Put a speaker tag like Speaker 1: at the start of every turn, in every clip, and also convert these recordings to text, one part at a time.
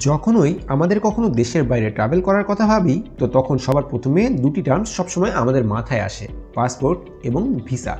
Speaker 1: যখনই আমাদের কখনো দেশের বাইরে ট্রাভেল করার কথা ভাবি তো তখন সবার প্রথমে দুটি টার্মস সবসময় আমাদের মাথায় আসে, পাসপোর্ট এবং ভিসা।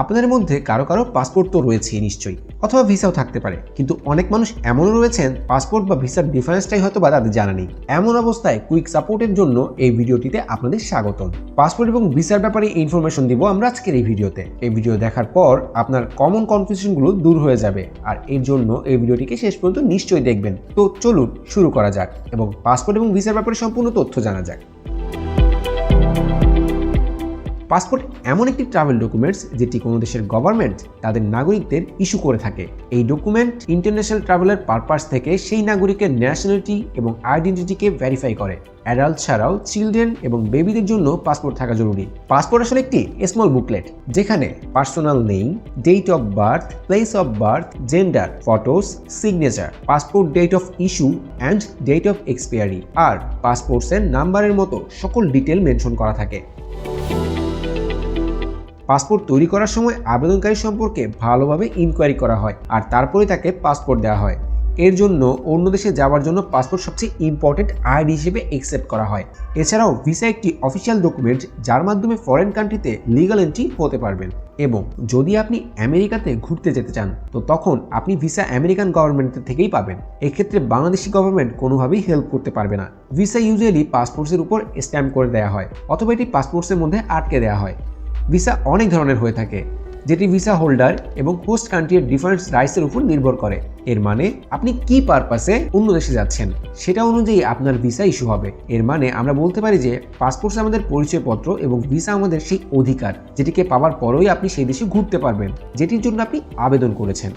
Speaker 1: আপনাদের মধ্যে কারো কারো পাসপোর্ট তো রয়েছেই নিশ্চয়ই, অথবা ভিসাও থাকতে পারে, কিন্তু অনেক মানুষ এমনও রয়েছেন পাসপোর্ট বা ভিসার ডিফারেন্সটাই হয়তো বা তাদের জানা নেই। এমন অবস্থায় কুইক সাপোর্টের জন্য এই ভিডিওটিতে আপনাদের স্বাগতম। পাসপোর্ট এবং ভিসার ব্যাপারে ইনফরমেশন দিব আমরা আজকের এই ভিডিওতে। এই ভিডিও দেখার পর আপনার কমন কনফিউশনগুলো দূর হয়ে যাবে, আর এর জন্য এই ভিডিওটিকে শেষ পর্যন্ত নিশ্চয়ই দেখবেন। তো চলুন শুরু করা যাক এবং পাসপোর্ট এবং ভিসার ব্যাপারে সম্পূর্ণ তথ্য জানা যাক। পাসপোর্ট এমন একটি ট্রাভেল ডকুমেন্টস যেটি কোনো দেশের গভর্নমেন্ট তাদের নাগরিকদের ইস্যু করে থাকে। এই ডকুমেন্ট ইন্টারন্যাশনাল ট্রাভেলের পারপাস থেকে সেই নাগরিকের ন্যাশনালিটি এবং আইডেন্টিটিকে ভেরিফাই করে। অ্যাডাল্ট ছাড়াও চিলড্রেন এবং বেবিদের জন্য পাসপোর্ট থাকা জরুরি। পাসপোর্ট আসলে একটি স্মল বুকলেট যেখানে personal name, date of birth, place of birth, gender, photos, signature, passport date of issue and date of expiry আর পাসপোর্টসের নাম্বারের মতো সকল ডিটেল মেনশন করা থাকে। পাসপোর্ট তৈরি করার সময় আবেদনকারী সম্পর্কে ভালোভাবে ইনকোয়ারি করা হয় আর তারপরে তাকে পাসপোর্ট দেওয়া হয়। এর জন্য অন্য দেশে যাওয়ার জন্য পাসপোর্ট সবচেয়ে ইম্পর্টেন্ট আইডি হিসেবে অ্যাকসেপ্ট করা হয়। এছাড়াও ভিসা একটি অফিসিয়াল ডকুমেন্ট যার মাধ্যমে ফরেন কান্ট্রিতে লিগাল এন্ট্রি হতে পারবেন। এবং যদি আপনি আমেরিকাতে ঘুরতে যেতে চান তো তখন আপনি ভিসা আমেরিকান গভর্নমেন্টের থেকেই পাবেন। এক্ষেত্রে বাংলাদেশি গভর্নমেন্ট কোনোভাবেই হেল্প করতে পারবে না। ভিসা ইউজুয়ালি পাসপোর্টসের উপর স্ট্যাম্প করে দেওয়া হয় অথবা এটি পাসপোর্টসের মধ্যে আটকে দেওয়া হয়। ভিসা অনেক ধরনের হয়ে থাকে, যেটি ভিসা হোল্ডার এবং হোস্ট কান্ট্রির ডিফারেন্ট রাইটসের উপর নির্ভর করে। এর মানে আপনি কি পারপাসে অন্য দেশে যাচ্ছেন সেটা অনুযায়ী আপনার ভিসা ইস্যু হবে। এর মানে আমরা বলতে পারি যে পাসপোর্ট আমাদের পরিচয়পত্র এবং ভিসা আমাদের সেই অধিকার যেটিকে পাওয়ার পরেই আপনি সেই দেশে ঘুরতে পারবেন যেটির জন্য আপনি আবেদন করেছেন।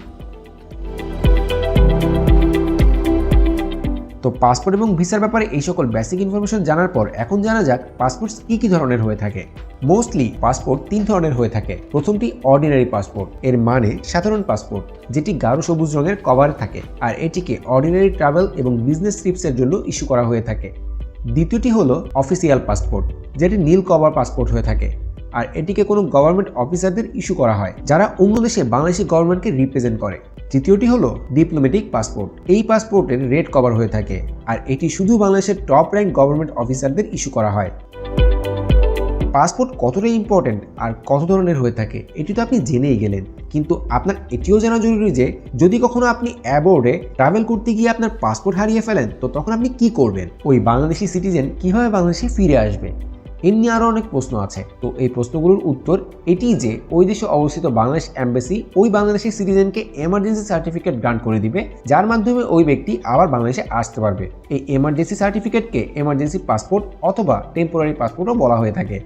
Speaker 1: তো পাসপোর্ট এবং ভিসার ব্যাপারে এই সকল বেসিক ইনফরমেশন জানার পর এখন জানা যাক পাসপোর্ট কি ধরনের হয়ে থাকে। মোস্টলি পাসপোর্ট তিন ধরনের হয়ে থাকে। প্রথমটি অর্ডিনারি পাসপোর্ট, এর মানে সাধারণ পাসপোর্ট যেটি গাঢ় সবুজ রঙের কভারে থাকে আর এটিকে অর্ডিনারি ট্রাভেল এবং বিজনেস ট্রিপসের জন্য ইস্যু করা হয়ে থাকে। দ্বিতীয়টি হলো অফিসিয়াল পাসপোর্ট, যেটি নীল কভার পাসপোর্ট হয়ে থাকে আর এটিকে কোনো গভর্নমেন্ট অফিসারদের ইস্যু করা হয় যারা অন্য দেশে বাংলাদেশি গভর্নমেন্টকে রিপ্রেজেন্ট করে। তৃতীয়টি হলো ডিপ্লোম্যাটিক পাসপোর্ট। এই পাসপোর্টের রেড কভার হয়ে থাকে আর এটি শুধু বাংলাদেশের টপ র্যাঙ্ক গভর্নমেন্ট অফিসারদের ইস্যু করা হয়। পাসপোর্ট কতটা ইম্পর্টেন্ট আর কত ধরনের হয়ে থাকে এটি তো আপনি জেনেই গেলেন, কিন্তু আপনার এটিও জানা জরুরি যে যদি কখনো আপনি অ্যাবোর্ডে ট্রাভেল করতে গিয়ে আপনার পাসপোর্ট হারিয়ে ফেলেন তো তখন আপনি কি করবেন? ওই বাংলাদেশি সিটিজেন কিভাবে বাংলাদেশে ফিরে আসবে? এর নিয়ে আরও অনেক প্রশ্ন আছে। তো এই প্রশ্নগুলোর উত্তর এটি যে ওই দেশে অবস্থিত বাংলাদেশ এম্বাসি ওই বাংলাদেশি সিটিজেনকে এমার্জেন্সি সার্টিফিকেট গ্রান্ট করে দিবে, যার মাধ্যমে ওই ব্যক্তি আবার বাংলাদেশে আসতে পারবে। এই এমার্জেন্সি সার্টিফিকেটকে এমার্জেন্সি পাসপোর্ট অথবা টেম্পোরারি পাসপোর্টও বলা হয়ে থাকে।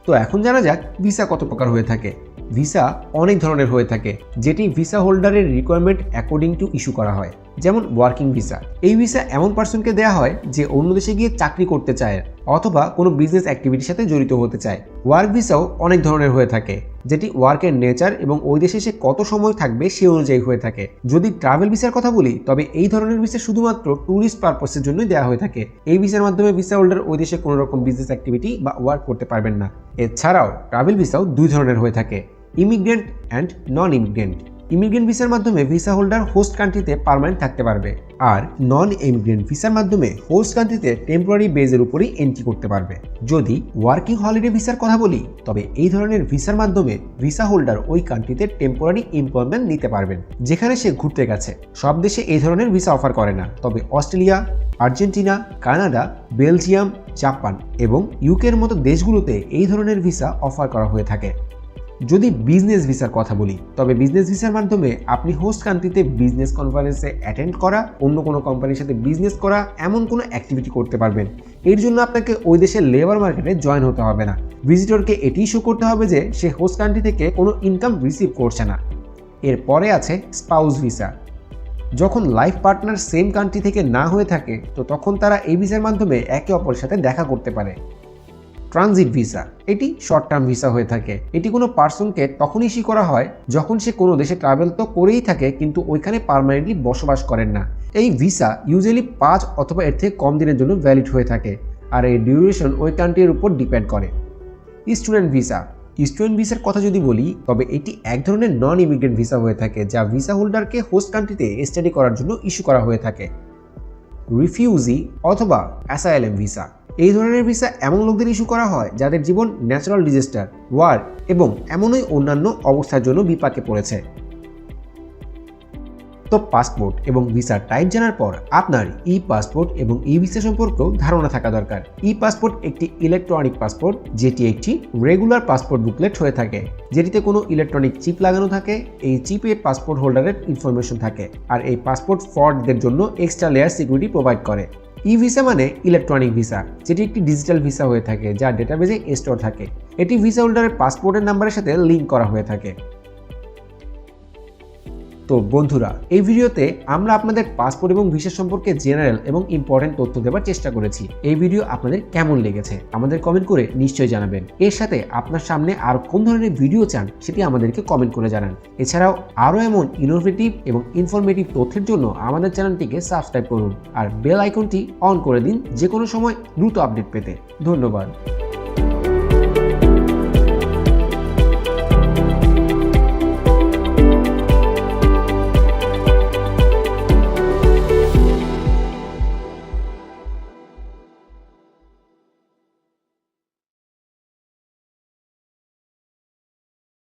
Speaker 1: তো এখন জানা যাক ভিসা কত প্রকার হয়ে থাকে। ভিসা অনেক ধরনের হয়ে থাকে, যেটি ভিসা হোল্ডারের রিকোয়ারমেন্ট অ্যাকর্ডিং টু ইস্যু করা হয়। যেমন ওয়ার্কিং ভিসা, এই ভিসা এমন পার্সনকে দেওয়া হয় যে অন্য দেশে গিয়ে চাকরি করতে চায় অথবা কোনো বিজনেস অ্যাক্টিভিটির সাথে জড়িত হতে চায়। ওয়ার্ক ভিসাও অনেক ধরনের হয়ে থাকে, যেটি ওয়ার্কের নেচার এবং ওই দেশে সে কত সময় থাকবে সে অনুযায়ী হয়ে থাকে। যদি ট্রাভেল ভিসার কথা বলি তবে এই ধরনের ভিসা শুধুমাত্র ট্যুরিস্ট পারপাসের জন্যই দেওয়া হয়ে থাকে। এই ভিসার মাধ্যমে ভিসা হোল্ডার ওই দেশে কোনো রকম বিজনেস অ্যাক্টিভিটি বা ওয়ার্ক করতে পারবেন না। এছাড়াও ট্রাভেল ভিসাও দুই ধরনের হয়ে থাকে, immigrant and non immigrant. Immigrant ভিসার মাধ্যমে ভিসা হোল্ডার হোস্ট কান্ট্রিতে পার্মানেন্ট থাকতে পারবে আর নন ইমিগ্রেন্ট ভিসার মাধ্যমে হোস্ট কান্ট্রিতে টেম্পোরারি বেজের উপরই এন্ট্রি করতে পারবে। যদি ওয়ার্কিং হলিডে ভিসার কথা বলি তবে এই ধরনের ভিসার মাধ্যমে ভিসা হোল্ডার ওই কান্ট্রিতে টেম্পোরারি এমপ্লয়মেন্ট নিতে পারবেন যেখানে সে ঘুরতে গেছে। সব দেশে এই ধরনের ভিসা অফার করে না, তবে Australia, Argentina, Canada, Belgium, Japan এবং ইউকের মতো দেশগুলোতে এই ধরনের ভিসা অফার করা হয়ে থাকে। যদি বিজনেস ভিসার কথা বলি তবে বিজনেস ভিসার মাধ্যমে আপনি হোস্ট কান্ট্রিতে বিজনেস কনফারেন্সে অ্যাটেন্ড করা, অন্য কোনো কোম্পানির সাথে বিজনেস করা, এমন কোনো অ্যাক্টিভিটি করতে পারবেন। এর জন্য আপনাকে ওই দেশের লেবার মার্কেটে জয়েন হতে হবে না। ভিজিটরকে এটি শো করতে হবে যে সে হোস্ট কান্ট্রি থেকে কোনো ইনকাম রিসিভ করছে না। এরপরে আছে স্পাউস ভিসা। যখন লাইফ পার্টনার সেম কান্ট্রি থেকে না হয়ে থাকে তো তখন তারা এই ভিসার মাধ্যমে একে অপরের সাথে দেখা করতে পারে। ট্রানজিট ভিসা, এটি শর্ট টার্ম ভিসা হয়ে থাকে। এটি কোনো পার্সনকে তখন ইস্যু করা হয় যখন সে কোনো দেশে ট্রাভেল তো করেই থাকে কিন্তু ওইখানে পার্মানেন্টলি বসবাস করেন না। এই ভিসা ইউজুয়ালি 5 অথবা এর থেকে কম দিনের জন্য ভ্যালিড হয়ে থাকে আর এই ডিউরেশন ওই কান্ট্রির উপর ডিপেন্ড করে। স্টুডেন্ট ভিসা, স্টুডেন্ট ভিসার কথা যদি বলি, তবে এটি এক ধরনের নন ইমিগ্রেন্ট ভিসা হয়ে থাকে যা ভিসা হোল্ডারকে হোস্ট কান্ট্রিতে স্টাডি করার জন্য ইস্যু করা হয়ে থাকে। রিফিউজি অথবা অ্যাসাইলাম ভিসা, এই ধরনের ভিসা এমন লোকদের ইস্যু করা হয় যাদের জীবন ন্যাচারাল ডিজাস্টার, ওয়ার এবং এমনই অন্যান্য অবস্থার জন্য বিপাকে পড়েছে। তো পাসপোর্ট এবং ভিসার টাইপ জানার পর আপনার ই পাসপোর্ট এবং ই ভিসা সম্পর্কেও ধারণা থাকা দরকার। ই পাসপোর্ট একটি ইলেকট্রনিক পাসপোর্ট, যেটি একটি রেগুলার পাসপোর্ট বুকলেট হয়ে থাকে, যেটিতে কোনো ইলেকট্রনিক চিপ লাগানো থাকে। এই চিপে পাসপোর্ট হোল্ডারের ইনফরমেশন থাকে, আর এই পাসপোর্ট ফ্রডদের জন্য এক্সট্রা লেয়ার সিকিউরিটি প্রোভাইড করে। ই ভিসা মানে ইলেকট্রনিক ভিসা, যেটি একটি ডিজিটাল ভিসা হয়ে থাকে যা ডেটাবেজে স্টোর থাকে। এটি ভিসা হোল্ডারের পাসপোর্টের নাম্বারের সাথে লিঙ্ক করা হয়ে থাকে। তো বন্ধুরা, এই ভিডিওতে আমরা আপনাদের পাসপোর্ট এবং ভিসা সম্পর্কে জেনারেল এবং ইম্পর্টেন্ট তথ্য দেওয়ার চেষ্টা করেছি। এই ভিডিও আপনাদের কেমন লেগেছে আমাদের কমেন্ট করে নিশ্চয়ই জানাবেন। এর সাথে আপনার সামনে আর কোন ধরনের ভিডিও চান সেটি আমাদেরকে কমেন্ট করে জানান। এছাড়াও আরও এমন ইনোভেটিভ এবং ইনফরমেটিভ তথ্যের জন্য আমাদের চ্যানেলটিকে সাবস্ক্রাইব করুন আর বেল আইকনটি অন করে দিন যে কোনো সময় দ্রুত আপডেট পেতে। ধন্যবাদ।